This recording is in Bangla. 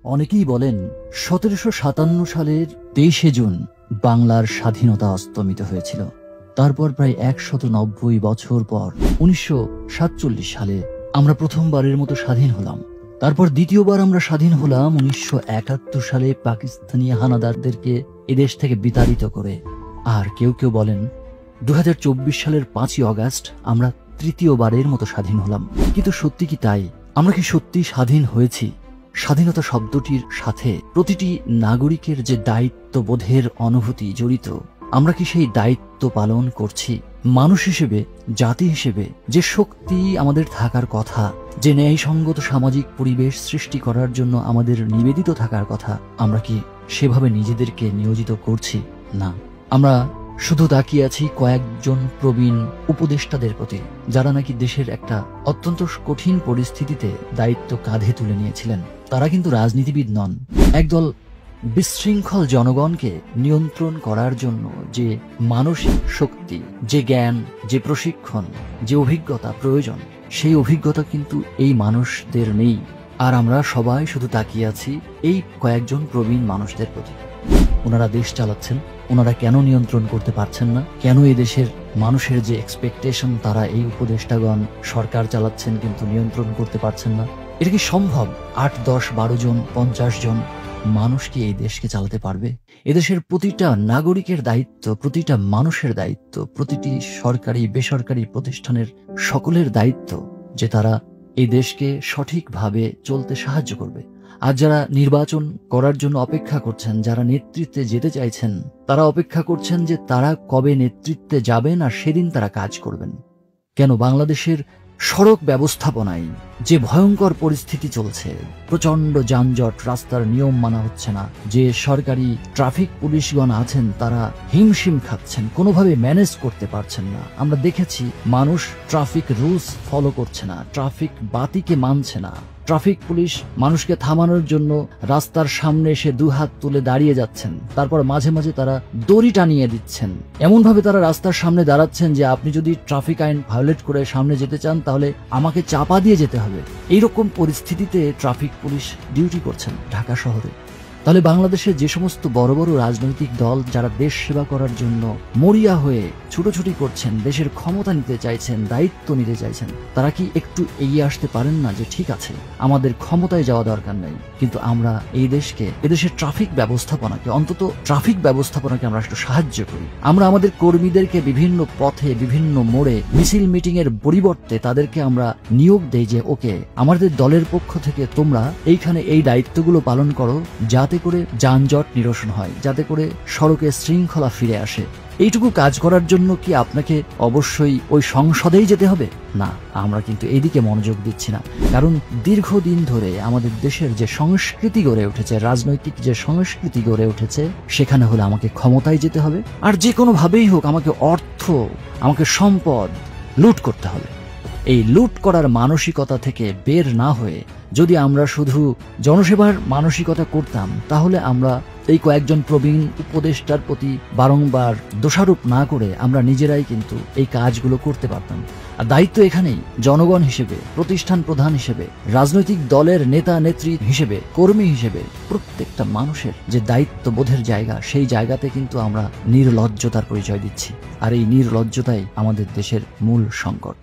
অনেকেই বলেন ১৭৫৭ সালের ২৩শে জুন বাংলার স্বাধীনতা অস্তমিত হয়েছিল। তারপর প্রায় ১৯০ বছর পর ১৯৪৭ সালে আমরা প্রথমবারের মতো স্বাধীন হলাম। তারপর দ্বিতীয়বার আমরা স্বাধীন হলাম ১৯৭১ সালে পাকিস্তানি হানাদারদেরকে এদেশ থেকে বিতাড়িত করে। আর কেউ কেউ বলেন ২০২৪ সালের ৫ই অগাস্ট আমরা তৃতীয়বারের মতো স্বাধীন হলাম। কিন্তু সত্যি কি তাই? আমরা কি সত্যি স্বাধীন হয়েছি? স্বাধীনতা শব্দটির সাথে প্রতিটি নাগরিকের যে দায়িত্ববোধের অনুভূতি জড়িত, আমরা কি সেই দায়িত্ব পালন করছি? মানুষ হিসেবে, জাতি হিসেবে যে শক্তি আমাদের থাকার কথা, যে ন্যায়সঙ্গত সামাজিক পরিবেশ সৃষ্টি করার জন্য আমাদের নিবেদিত থাকার কথা, আমরা কি সেভাবে নিজেদেরকে নিয়োজিত করছি? না, আমরা শুধু তাকিয়ে আছি কয়েকজন প্রবীণ উপদেষ্টাদের প্রতি, যারা নাকি দেশের একটা অত্যন্ত কঠিন পরিস্থিতিতে দায়িত্ব কাঁধে তুলে নিয়েছিলেন। তারা কিন্তু রাজনীতিবিদ নন। একদল বিশৃঙ্খল জনগণকে নিয়ন্ত্রণ করার জন্য যে মানসিক শক্তি, যে জ্ঞান, যে প্রশিক্ষণ, যে অভিজ্ঞতা প্রয়োজন, সেই অভিজ্ঞতা কিন্তু এই মানুষদের নেই। আর আমরা সবাই শুধু তাকিয়ে আছি এই কয়েকজন প্রবীণ মানুষদের প্রতি। ওনারা দেশ চালাচ্ছেন, ওনারা কেন নিয়ন্ত্রণ করতে পারছেন না? কেন এই দেশের মানুষের যে এক্সপেকটেশন, তারা এই উপদেষ্টাগণ সরকার চালাচ্ছেন কিন্তু নিয়ন্ত্রণ করতে পারছেন না? এটা কি সম্ভব? ৮, ১০, ১২ জন, ৫০ জন মানুষ কি এই দেশকে চালাতে পারবে? এদেশের প্রতিটা নাগরিকের দায়িত্ব, প্রতিটা মানুষের দায়িত্ব, প্রতিটি সরকারি বেসরকারি প্রতিষ্ঠানের সকলের দায়িত্ব যে তারা এই দেশকে সঠিকভাবে চলতে সাহায্য করবে। আর যারা নির্বাচন করার জন্য অপেক্ষা করছেন, যারা নেতৃত্বে যেতে চাইছেন, তারা অপেক্ষা করছেন যে তারা কবে নেতৃত্বে যাবেন আর সেদিন তারা কাজ করবেন। কেন বাংলাদেশের সড়ক ব্যবস্থাপনায় যে ভয়ঙ্কর পরিস্থিতি চলছে, প্রচন্ড যানজট, রাস্তার নিয়ম মানা হচ্ছে না, যে সরকারি ট্রাফিক পুলিশগণ আছেন তারা হিমশিম খাচ্ছেন, কোনোভাবে ম্যানেজ করতে পারছেন না। আমরা দেখেছি মানুষ ট্রাফিক রুলস ফলো করছে না, ট্রাফিক বাতিকে মানছে না। ট্রাফিক পুলিশ মানুষকে থামানোর জন্য রাস্তার সামনে এসে দুহাত তুলে দাঁড়িয়ে যাচ্ছেন, তারপর মাঝে মাঝে তারা দড়ি টানিয়ে দিচ্ছেন। এমনভাবে তারা রাস্তার সামনে দাঁড়াচ্ছেন যে আপনি যদি ট্রাফিক আইন ভায়োলেট করে সামনে যেতে চান তাহলে আমাকে চাপা দিয়ে যেতে হবে। এইরকম পরিস্থিতিতে ট্রাফিক পুলিশ ডিউটি করছেন ঢাকা শহরে। তাহলে বাংলাদেশের যে সমস্ত বড় বড় রাজনৈতিক দল যারা দেশ সেবা করার জন্য মরিয়া হয়ে ছুটোছুটি করছেন, দেশের ক্ষমতা নিতে চাইছেন, দায়িত্ব নিতে চাইছেন, তারা কি একটু এগিয়ে আসতে পারেন না যে ঠিক আছে আমাদের ক্ষমতায় যাওয়া দরকার নেই, কিন্তু আমরা এই দেশকে, এদেশের ট্রাফিক ব্যবস্থাপনাকে, অন্তত ট্রাফিক ব্যবস্থাপনাকে আমরা একটু সাহায্য করি। আমরা আমাদের কর্মীদেরকে বিভিন্ন পথে, বিভিন্ন মোড়ে মিছিল মিটিং এর পরিবর্তে তাদেরকে আমরা নিয়োগ দেই যে ওকে, আমাদের দলের পক্ষ থেকে তোমরা এইখানে এই দায়িত্বগুলো পালন করো, যাতে করে যানজট নিরসন হয়, যাতে করে সড়কে শৃঙ্খলা ফিরে আসে। এইটুকু কাজ করার জন্য কি আপনাকে অবশ্যই ওই সংসদেই যেতে হবে? না, আমরা কিন্তু এদিকে মনোযোগ দিচ্ছি না। কারণ দীর্ঘদিন ধরে আমাদের দেশের যে সংস্কৃতি গড়ে উঠেছে, রাজনৈতিক যে সংস্কৃতি গড়ে উঠেছে, সেখানে হলে আমাকে ক্ষমতায় যেতে হবে, আর যে কোনো ভাবেই হোক আমাকে অর্থ, আমাকে সম্পদ লুট করতে হবে। এই লুট করার মানসিকতা থেকে বের না হয়ে যদি আমরা শুধু জনসেবার মানসিকতা করতাম, তাহলে আমরা এই কয়েকজন প্রবীণ উপদেষ্টার প্রতি বারংবার দোষারোপ না করে আমরা নিজেরাই কিন্তু এই কাজগুলো করতে পারতাম। আর দায়িত্ব এখানেই জনগণ হিসেবে, প্রতিষ্ঠান প্রধান হিসেবে, রাজনৈতিক দলের নেতা নেত্রী হিসেবে, কর্মী হিসেবে প্রত্যেকটা মানুষের যে দায়িত্ববোধের জায়গা, সেই জায়গাতে কিন্তু আমরা নির্লজ্জতার পরিচয় দিচ্ছি। আর এই নির্লজ্জতাই আমাদের দেশের মূল সংকট।